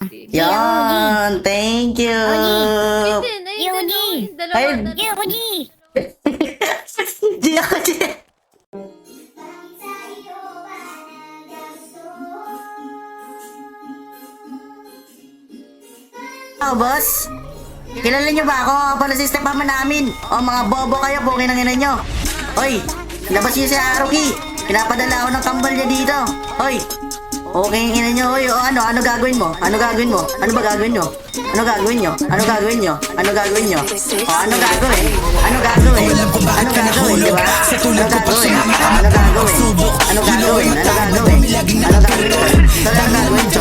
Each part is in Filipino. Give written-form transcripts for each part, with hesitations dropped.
Yan, thank you. Yogi! Ay, Yogi! di ako di. Oh, boss. Kilala niyo ba ako? Ako pala si stepmama namin. O, mga bobo kayo, bukin ang ina nyo. Hoy, labas niyo si Haruki. Pinapadala ako ng kambal niya dito. Hoy, okay ang ina nyo. Hoy, o ano gagawin mo? Ano gagawin mo? Ano ba gagawin nyo? Ano gagawin nyo? Ano gagawin nyo? Ano gagawin nyo? O, ano gagawin? Ano gagawin? Ano gagawin, di ba? Ano gagawin? Ano gagawin? Ano gagawin? Ano gagawin? Ano gagawin? Ano gagawin to?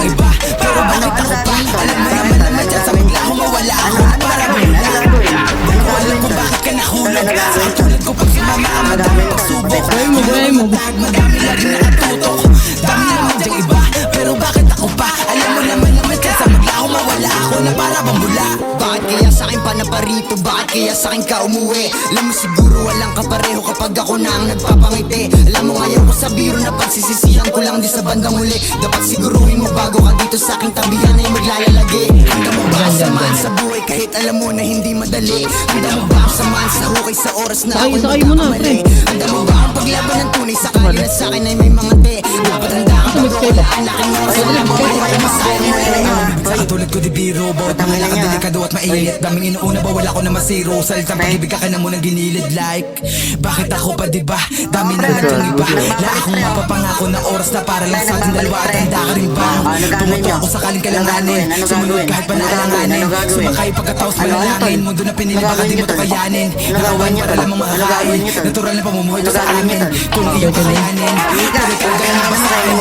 Pero bakit ako pa? Alam mo naman dyan sa bigla ko mawala ako. Ano gagawin? Ano gagawin? Ano gagawin to? Bakit ka nahulog? Ano gagawin Sa to? katulad ko pag sumama ang madami pagsubok. Buhay mo. Madami laging nakatutok. Dami naman dyang iba, pero bakit ako pa? Alam mo naman dyan sa bigla ko mawala ako na para bang bula. Bakit kaya sa'kin pa naparito? Bakit kaya sa'kin ka umuwi? Alam mo siguro walang kapareho kapag ako na ang nagpapangiti. Alam mo ngayon ko sa biro na pagsisisihan ko lang di sa bandang huli. Dapat siguruhin mo bago ka dito sa aking tabihan ay maglalagi. Handa mo ba samahan sa buhay kahit alam mo na hindi madali? Handa mo ba samahan sa hukay sa oras na ako'y Sakay mo na, magkakamali? Handa mo ba ang paglaban ng tunay sa kalye at sa'kin ay may mga te? Dapat handa ka bago walaan aking mga sila mo ay masaya mo na. Katulad ko di biro, bawat mga nakadelikado at mainit. Daming inuuna bawal ako na masiro. Salitang pag-ibig ka ka na munang ginilid like. Bakit ako pa diba? Dami na yung iba. Lagi kong mapapangako na oras na para lang sa ating dalawa at handa ka rin ba? Pumunto ako sakaling kalanganin. Sumunod kahit pa naalanganin. Sumakay pagkataos manalangin. Mundo na pinili baka di mo to kayanin. Nagawan para lamang mahahain. Natural na pamumuhay to sa amin. Kung iyong kalayanin. Pero talaga na masahin.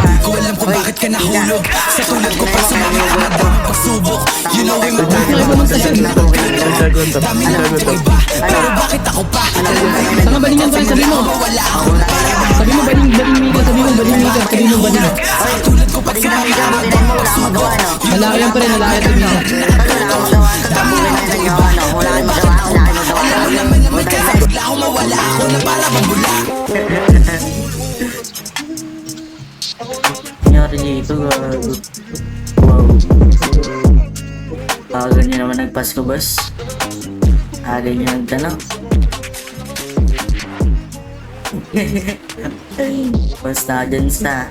Di ko alam kung bakit ka nahulog. Sa tulad ko pa sumama ang madaming pagsubok. You know ay madami laging nakatutok. Dami naman yung iba, pero bakit ako pa? Alam mo naman Tanga balingan pa, sabi mo. wala ako na para bang Sabi mo baling Mika, sabi mo baling Mika, sabi mo baling. sa tulad ko pag sumama ang madaming pagsubok. Nalayan pa rin, nalayan si Mika. Dami naman yung iba, alam mo naman kaya bigla ako mawala ako na para bang bula. Nangyari dito, gago. Wow. Aga nyo naman nagpasko, boss. Aga nyo nagtanong. Basta dyan sa